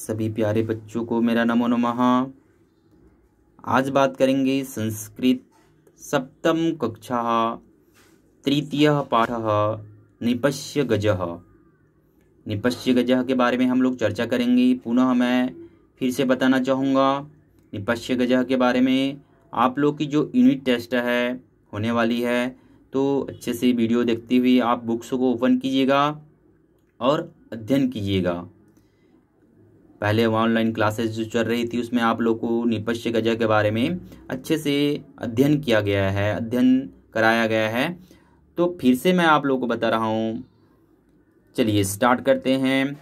सभी प्यारे बच्चों को मेरा नमो नमः। आज बात करेंगे संस्कृत सप्तम कक्षा तृतीय पाठः निपश्य गजः। निपश्य गजः के बारे में हम लोग चर्चा करेंगे। पुनः मैं फिर से बताना चाहूँगा निपश्य गजः के बारे में। आप लोग की जो यूनिट टेस्ट है होने वाली है, तो अच्छे से वीडियो देखते हुए आप बुक्स को ओपन कीजिएगा और अध्ययन कीजिएगा। पहले ऑनलाइन क्लासेस जो चल रही थी उसमें आप लोग को निपश्य गजः के बारे में अच्छे से अध्ययन किया गया है, अध्ययन कराया गया है। तो फिर से मैं आप लोगों को बता रहा हूँ। चलिए स्टार्ट करते हैं।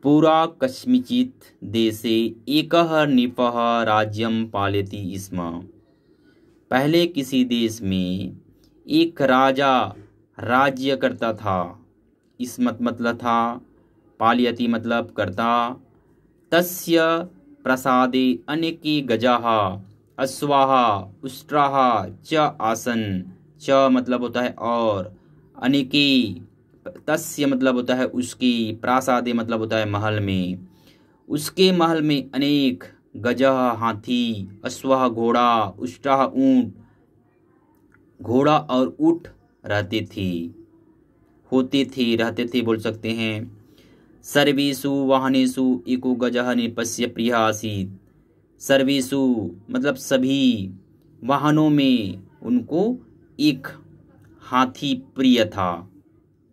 पुरा कस्मिचित् देशे एकः नृपः राज्यं पालयति स्म। पहले किसी देश में एक राजा राज्य करता था। इसमत मतलब था, पालयति मतलब करता। तस्य प्रसादे अनेके गजाः अश्वाः उष्ट्राः च आसन्। च मतलब होता है और, अनेके तस्य मतलब होता है उसकी, प्रासादे मतलब होता है महल में। उसके महल में अनेक गजः हाथी, अश्वाः घोड़ा, उष्ट्राः ऊंट, घोड़ा और ऊंट रहते थे बोल सकते हैं। सर्वेषु वाहनेषु एको गजः नृपस्य प्रियः आसीत्। सर्वेषु मतलब सभी वाहनों में उनको एक हाथी प्रिय था।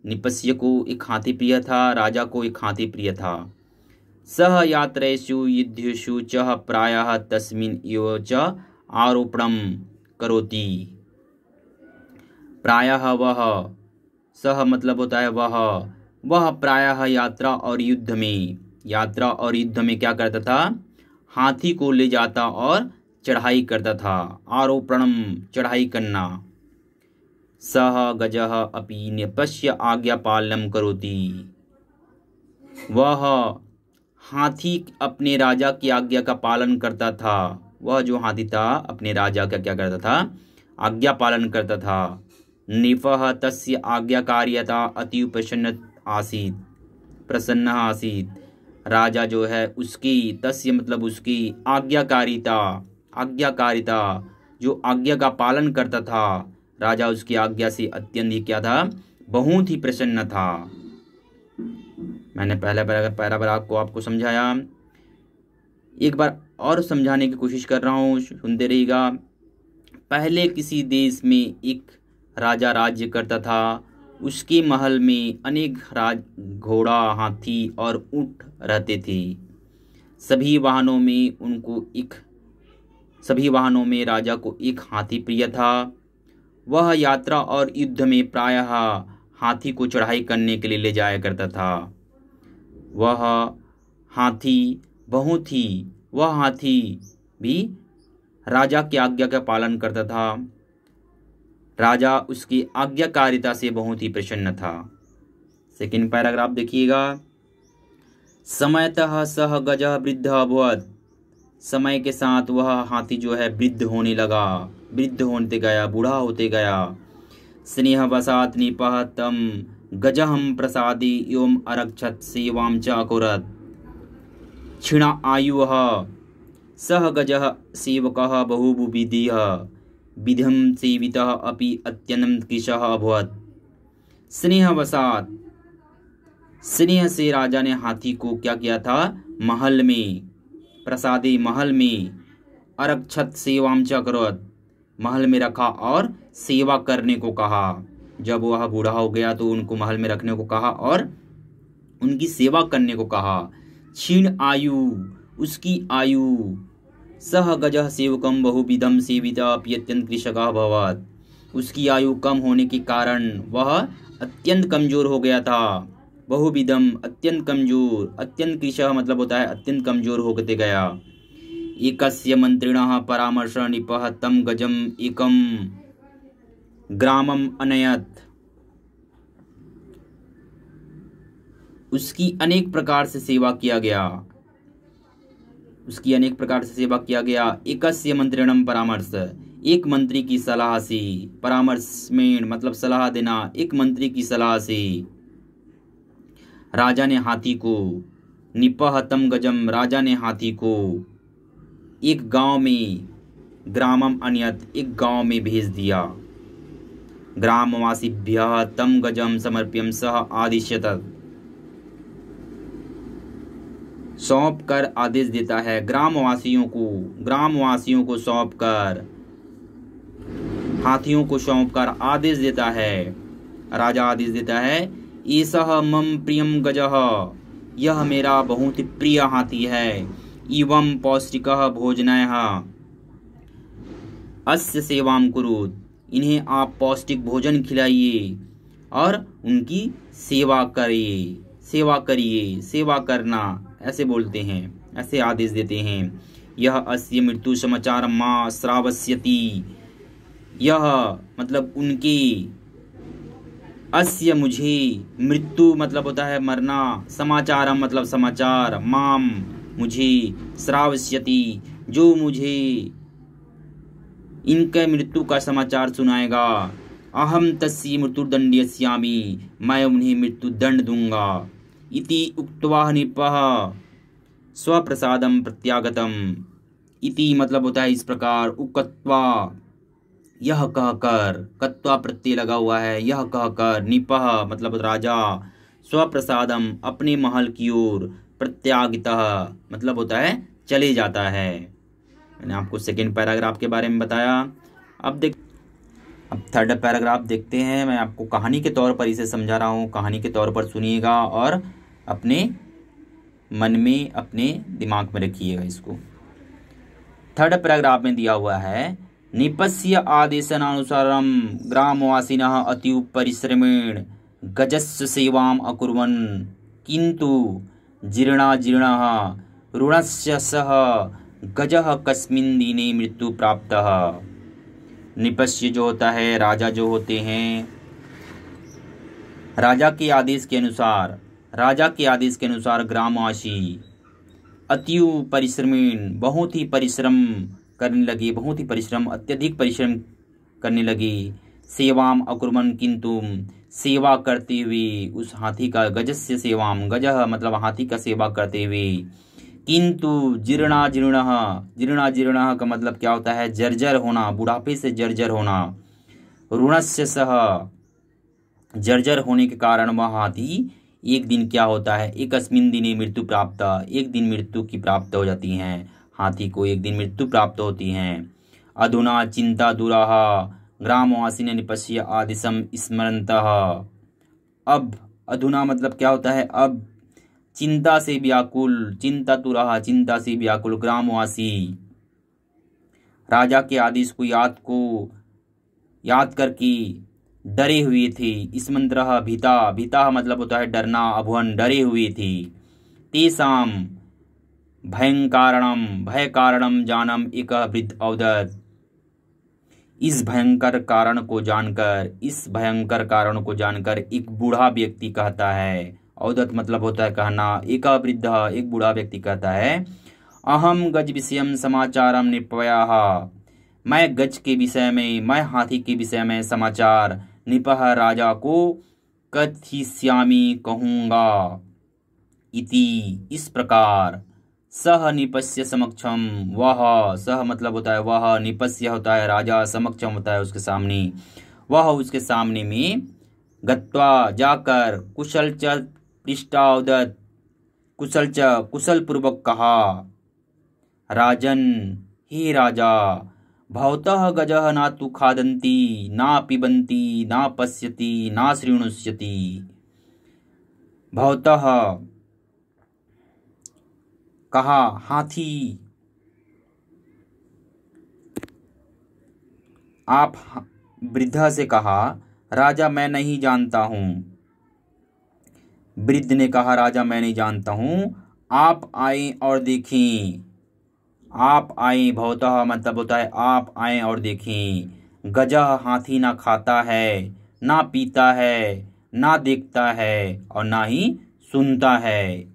नृपस्य को एक हाथी प्रिय था, राजा को एक हाथी प्रिय था। सह यात्रेषु युद्धेषु च प्रायः तस्मिन् एव च आरोपणं करोति। प्रायः वह, सह मतलब होता है वह प्रायः यात्रा और युद्ध में क्या करता था? हाथी को ले जाता और चढ़ाई करता था। आरोपणम चढ़ाई करना। सह गजः अपि नृपस्य आज्ञा पालनम करोति। वह हाथी अपने राजा की आज्ञा का पालन करता था। वह जो हाथी था अपने राजा का क्या करता था? आज्ञा पालन करता था। नृपः तस्य आज्ञाकारियता अति प्रसन्न आसीत्। राजा जो है उसकी, तस्य मतलब उसकी, आज्ञाकारिता जो आज्ञा का पालन करता था, राजा उसकी आज्ञा से अत्यंत ही क्या था? बहुत ही प्रसन्न था। मैंने पहला पैराग्राफ को आपको समझाया, एक बार और समझाने की कोशिश कर रहा हूँ, सुनते रहिएगा। पहले किसी देश में एक राजा राज्य करता था। उसके महल में अनेक घोड़ा, हाथी और ऊंट रहते थे। सभी वाहनों में राजा को एक हाथी प्रिय था। वह यात्रा और युद्ध में प्रायः हाथी को चढ़ाई करने के लिए ले जाया करता था। वह हाथी भी राजा की आज्ञा का पालन करता था। राजा उसकी आज्ञाकारिता से बहुत ही प्रसन्न था। सेकंड पैराग्राफ देखिएगा। समयतः सह गजः वृद्धः अभवत्। समय के साथ वह हाथी जो है वृद्ध होने लगा, बूढ़ा होते गया। स्नेहवशात् नृपः तं गजहं प्रसादे एवं अरक्षत् सेवां च अकुर्वत्। क्षीणा आयुः सह गजः सेवकः बहुविधः विधिं सेवितः अपि अत्यन्तं कृशः अभवत्। स्नेहवशात्, स्नेह से राजा ने हाथी को क्या किया था? महल में, प्रसादे महल में, अरक्षत सेवां च अकुर्वत् महल में रखा और सेवा करने को कहा। जब वह बूढ़ा हो गया तो उनको महल में रखने को कहा और उनकी सेवा करने को कहा। क्षीण आयु, उसकी आयु, सह गजः सेवकं बहुविधं सेवितः अपि अत्यंत कृशकः अभवत्। उसकी आयु कम होने के कारण वह अत्यंत कमजोर हो गया था। बहुविधम अत्यंत कमजोर, अत्यंत कृशः मतलब होता है अत्यंत कमजोर होते गया। एकस्य मंत्रिणः परामर्श नृपः तं गजम् एकं ग्रामम् अनयत्। उसकी अनेक प्रकार से सेवा किया गया। एकस्य मंत्रिणं परामर्श, एक मंत्री की सलाह से, परामर्शमेण मतलब सलाह देना, एक मंत्री की सलाह से राजा ने हाथी को निपहतम गजम, राजा ने हाथी को एक गांव में, ग्रामम अन्यत, एक गांव में भेज दिया। ग्रामवासीभ्यः तम गजम समर्प्यम सह आदिश्यत, सौंप कर आदेश देता है। ग्रामवासियों को सौंप कर, हाथियों को सौंप कर आदेश देता है। राजा आदेश देता है, एषः मम प्रियम गजः, यह मेरा बहुत ही प्रिय हाथी है। एवं पौष्टिकः भोजनयः अस्य सेवां कुरुत, इन्हें आप पौष्टिक भोजन खिलाइए और उनकी सेवा करिए। सेवा करना ऐसे बोलते हैं, ऐसे आदेश देते हैं। यह अस्य मृत्यु समाचार मां श्रावस्यति, यह मतलब उनकी, अस्य मुझे, मृत्यु मतलब होता है मरना, समाचारम मतलब समाचार, माम मुझे, श्रावस्यति जो मुझे इनके मृत्यु का समाचार सुनाएगा। अहम तस्य मृत्युदंडयस्यामि, मैं उन्हें मृत्यु दंड दूंगा। इति उक्त्वा निपः स्वप्रसादम प्रत्यागतम, इति मतलब होता है इस प्रकार, उक्त्वा यह कहकर, कत्वा प्रत्यय लगा हुआ है, यह कहकर, निपः मतलब राजा, स्वप्रसादम अपने महल की ओर, प्रत्यागितः मतलब होता है चले जाता है। मैंने आपको सेकेंड पैराग्राफ के बारे में बताया। अब थर्ड पैराग्राफ देखते हैं। मैं आपको कहानी के तौर पर इसे समझा रहा हूँ, कहानी के तौर पर सुनिएगा और अपने मन में, अपने दिमाग में रखिएगा इसको। थर्ड पैराग्राफ में दिया हुआ है, निपस्य आदेशानुसारम ग्रामवासिनः अतीव परिश्रमेण गजस्य सेवाम अकुर्वन्, किंतु जीर्णः ऋणस्य सह गजः कस्मिन् दिने मृत्यु प्राप्तः। निपस्य जो होता है, राजा जो होते हैं, राजा के आदेश के अनुसार ग्रामवासी अतीव परिश्रमेण, बहुत ही परिश्रम करने लगे, अत्यधिक परिश्रम करने लगे। सेवाम अकुर्वन्, किंतु सेवा करते हुए उस हाथी का, गजस्य सेवाम, गजः मतलब हाथी का सेवा करते हुए, किंतु जीर्णः का मतलब क्या होता है, जर्जर होना, बुढ़ापे से जर्जर होना। ऋणस्य सह, जर्जर होने के कारण वह हाथी एक दिन क्या होता है, एकस्मिन् दिने मृत्यु प्राप्त, एक दिन मृत्यु की प्राप्त हो जाती हैं। हाथी को एक दिन मृत्यु प्राप्त होती हैं। अधुना चिंता दूराः ग्रामवासिनः निपस्य आदेशं स्मरन्तः, अब, अधुना मतलब क्या होता है, अब, चिंता से व्याकुल, चिंता दूराः चिंता से व्याकुल ग्रामवासी राजा के आदेश को याद करके डरे हुए थे। स्मरन्तः भीता मतलब होता है डरना, अभुवन डरे हुए थे। तेषां भय कारणम जानम एक वृद्ध अवदत्, इस भयंकर कारण को जानकर एक बूढ़ा व्यक्ति कहता है। अवदत् मतलब होता है कहना, एक वृद्ध, एक बूढ़ा व्यक्ति कहता है, अहम गज विषयम समाचारम निपयाः, मैं गज के विषय में, मैं हाथी के विषय में समाचार निपः राजा को कथयिष्यामि कहूँगा। इति इस प्रकार, सह निपस्य समक्षम, वह, सह मतलब होता है वह, निपस्य होता है राजा, समक्षम होता है उसके सामने, वह उसके सामने में, गत्वा जाकर, कुशल च पृष्ठावदत्, कुशल पूर्वक कहा, राजन हे राजा, भवतः गजः न तु खादन्ति न पिबन्ति न पश्यति न शृणुष्यति। भवतः कहा, हाथी, आप, वृद्ध से कहा, राजा मैं नहीं जानता हूँ। वृद्ध ने कहा, राजा मैं नहीं जानता हूँ, आप आए और देखें। आप आए, भवतः मतलब होता है आप आए और देखें। गजः हाथी ना खाता है, ना पीता है, ना देखता है और ना ही सुनता है।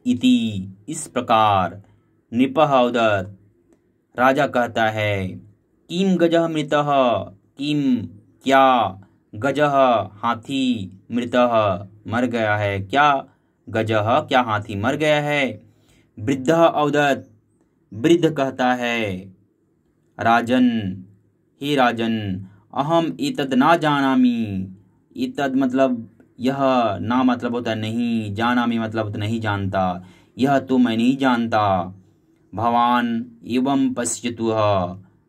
इति इस प्रकार, निपः अवदत् राजा कहता है, किम गजः मृतः, किम क्या, गजः हाथी, मृतः मर गया है, क्या गजः क्या हाथी मर गया है। वृद्धः अवदत् वृद्ध कहता है। राजन हे राजन, अहम एतद् न जानामि। एतद् मतलब यह, ना मतलब होता है नहीं, जानामि मतलब होता नहीं जानता, यह तो मैं नहीं जानता। भवान एवं पश्यतु,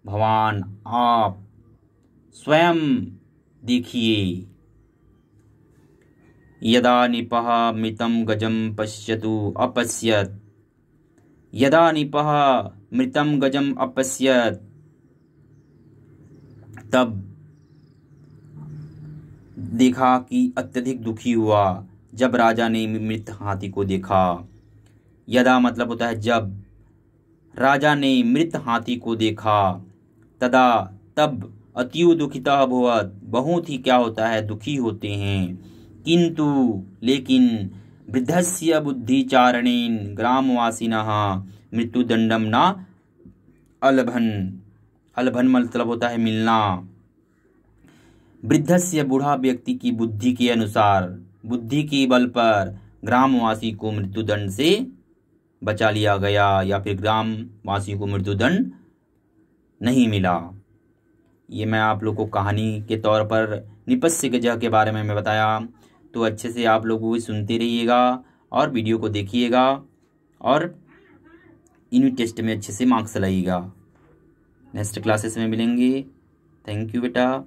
भवान आप स्वयं देखिए। यदा निपः मृतं गजं पश्यतु अपश्यत्, यदा निपः मृतं गजं अपश्यत्, तब देखा कि अत्यधिक दुखी हुआ जब राजा ने मृत हाथी को देखा। यदा मतलब होता है जब, राजा ने मृत हाथी को देखा। तदा तब, अतीव दुखिता अभवत् बहुत ही क्या होता है दुखी होते हैं। किंतु लेकिन, वृद्धस्य बुद्धिचारणेन ग्रामवासिनः मृत्युदंडम न अलभन। अलभन मतलब होता है मिलना। वृद्धस्य बूढ़ा व्यक्ति की बुद्धि के अनुसार, बुद्धि के बल पर ग्रामवासी को मृत्युदंड से बचा लिया गया, या फिर ग्रामवासी को मृत्युदंड नहीं मिला। ये मैं आप लोग को कहानी के तौर पर निपस्य गजः के बारे में मैं बताया। तो अच्छे से आप लोगों को सुनते रहिएगा और वीडियो को देखिएगा और यूनिट टेस्ट में अच्छे से मार्क्स लाइएगा। नेक्स्ट क्लासेस में मिलेंगे। थैंक यू बेटा।